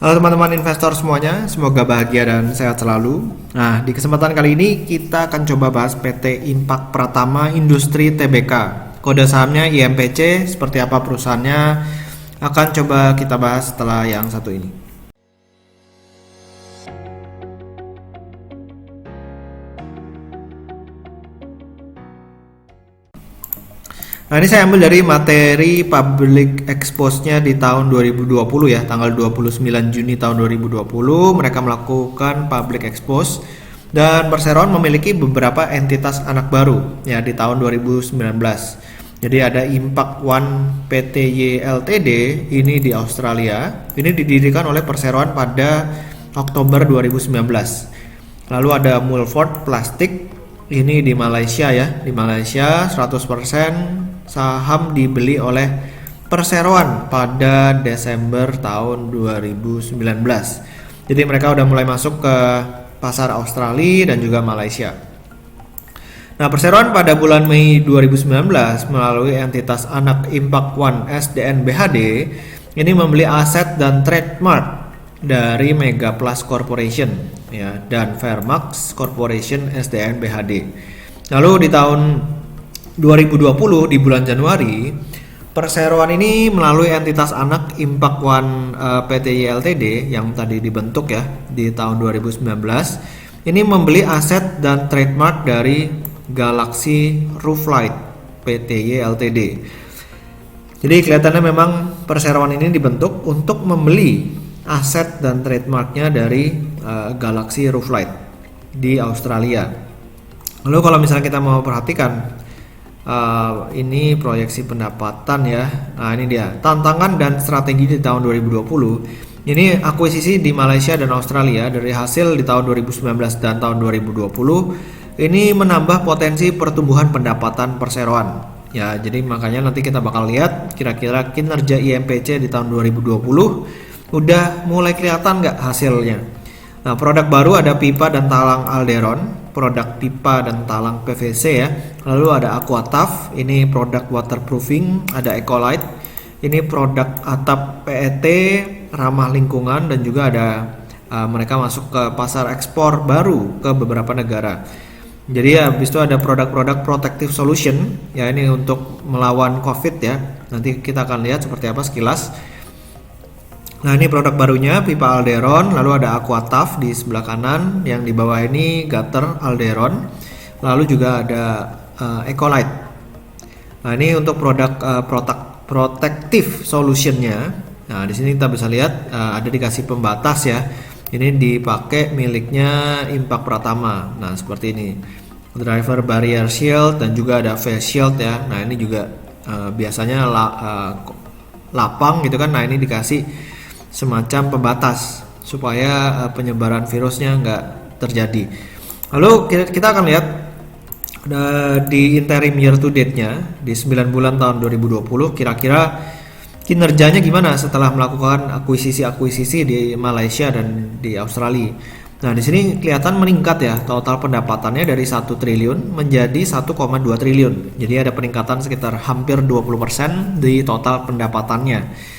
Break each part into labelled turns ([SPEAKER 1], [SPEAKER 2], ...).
[SPEAKER 1] Halo teman-teman investor semuanya, semoga bahagia dan sehat selalu. Nah, di kesempatan kali ini kita akan coba bahas PT Impact Pratama Industri Tbk. Kode sahamnya IMPC, seperti apa perusahaannya akan coba kita bahas setelah yang satu ini. Nah, ini saya ambil dari materi public expose-nya di tahun 2020 ya, tanggal 29 Juni tahun 2020 mereka melakukan public expose dan perseroan memiliki beberapa entitas anak baru ya di tahun 2019. Jadi ada Impact One Pty Ltd ini di Australia. Ini didirikan oleh perseroan pada Oktober 2019. Lalu ada Mulford Plastic ini di Malaysia ya. Di Malaysia 100% saham dibeli oleh perseroan pada Desember tahun 2019. Jadi mereka udah mulai masuk ke pasar Australia dan juga Malaysia. Nah, perseroan pada bulan Mei 2019 melalui entitas anak Impact One SDN BHD ini membeli aset dan trademark dari Mega Plus Corporation ya dan Fairmax Corporation SDN BHD. Lalu di tahun 2020 di bulan Januari, perseroan ini melalui entitas anak Impact One Pty Ltd yang tadi dibentuk ya di tahun 2019 ini membeli aset dan trademark dari Galaxy Rooflight Pty Ltd. Jadi kelihatannya memang perseroan ini dibentuk untuk membeli aset dan trademarknya dari Galaxy Rooflight di Australia. Lalu kalau misalnya kita mau perhatikan ini proyeksi pendapatan ya. Nah, ini dia tantangan dan strategi di tahun 2020. Ini akuisisi di Malaysia dan Australia dari hasil di tahun 2019 dan tahun 2020 ini menambah potensi pertumbuhan pendapatan perseroan. Ya, jadi makanya nanti kita bakal lihat kira-kira kinerja IMPC di tahun 2020 udah mulai kelihatan nggak hasilnya. Nah, produk baru ada pipa dan talang Alderon, produk pipa dan talang PVC ya. Lalu ada Aquataf, ini produk waterproofing, ada Ecolite, ini produk atap PET ramah lingkungan dan juga ada mereka masuk ke pasar ekspor baru ke beberapa negara. Jadi ya habis itu ada produk-produk protective solution ya, ini untuk melawan COVID ya. Nanti kita akan lihat seperti apa sekilas. Nah, ini produk barunya pipa Alderon, lalu ada Aquataf di sebelah kanan, yang di bawah ini gutter Alderon, lalu juga ada Ecolite. Nah, ini untuk produk protective solutionnya. Nah, di sini kita bisa lihat ada dikasih pembatas ya. Ini dipakai miliknya Impact Pratama. Nah, seperti ini. Driver barrier shield dan juga ada face shield ya. Nah, ini juga biasanya lapang gitu kan. Nah, ini dikasih semacam pembatas supaya penyebaran virusnya nggak terjadi. Lalu kita akan lihat di interim year to date-nya di 9 bulan tahun 2020 kira-kira kinerjanya gimana setelah melakukan akuisisi di Malaysia dan di Australia. Nah, di sini kelihatan meningkat ya, total pendapatannya dari 1 triliun menjadi 1,2 triliun. Jadi ada peningkatan sekitar hampir 20% di total pendapatannya.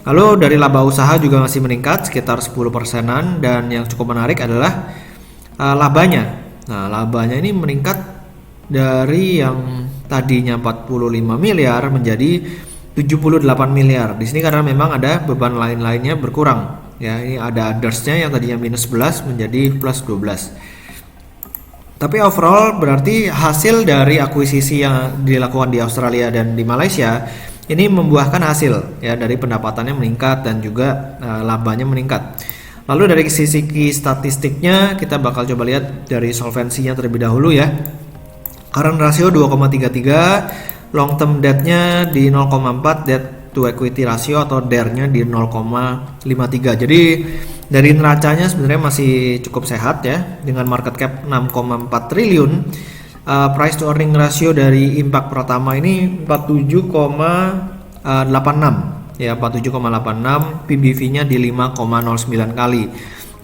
[SPEAKER 1] Lalu dari laba usaha juga masih meningkat sekitar 10%-an dan yang cukup menarik adalah labanya. Nah, labanya ini meningkat dari yang tadinya 45 miliar menjadi 78 miliar. Di sini karena memang ada beban lain-lainnya berkurang. Ya, ini ada others-nya yang tadinya minus 11 menjadi plus 12. Tapi overall berarti hasil dari akuisisi yang dilakukan di Australia dan di Malaysia ini membuahkan hasil ya, dari pendapatannya meningkat dan juga labanya meningkat. Lalu dari sisi statistiknya kita bakal coba lihat dari solvensinya terlebih dahulu ya. Current ratio 2,33, long term debt-nya di 0,4, debt to equity ratio atau DER-nya di 0,53. Jadi dari neracanya sebenarnya masih cukup sehat ya, dengan market cap 6,4 triliun. Price to earning ratio dari Impact Pratama ini 47,86 ya, 47,86, PBV-nya di 5,09 kali.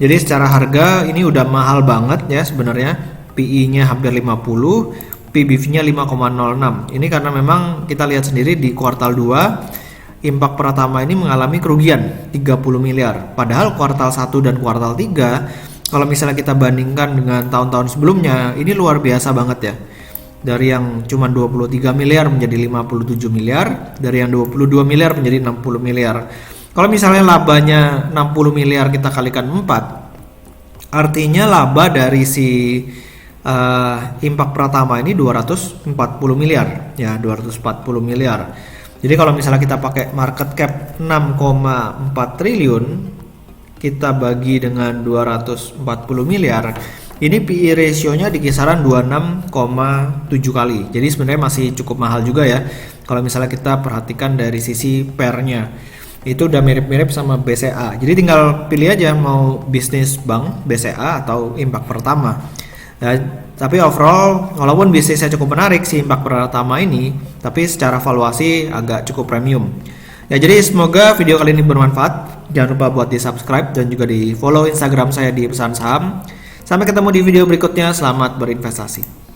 [SPEAKER 1] Jadi secara harga ini udah mahal banget ya sebenarnya. PE-nya hampir 50, PBV-nya 5,06. Ini karena memang kita lihat sendiri di kuartal 2 Impact Pratama ini mengalami kerugian 30 miliar. Padahal kuartal 1 dan kuartal 3 kalau misalnya kita bandingkan dengan tahun-tahun sebelumnya, ini luar biasa banget ya. Dari yang cuma 23 miliar menjadi 57 miliar, dari yang 22 miliar menjadi 60 miliar. Kalau misalnya labanya 60 miliar kita kalikan 4, artinya laba dari si Impact Pratama ini 240 miliar ya, 240 miliar. Jadi kalau misalnya kita pakai market cap 6,4 triliun, kita bagi dengan 240 miliar, ini PE ratio-nya di kisaran 26,7 kali. Jadi sebenarnya masih cukup mahal juga ya. Kalau misalnya kita perhatikan dari sisi PER-nya, itu udah mirip-mirip sama BCA. Jadi tinggal pilih aja mau bisnis bank, BCA atau Impact Pratama. Ya, tapi overall, walaupun bisnisnya cukup menarik si Impact Pratama ini, tapi secara valuasi agak cukup premium. Ya, jadi semoga video kali ini bermanfaat. Jangan lupa buat di subscribe dan juga di follow Instagram saya di Pesan Saham. Sampai ketemu di video berikutnya, selamat berinvestasi.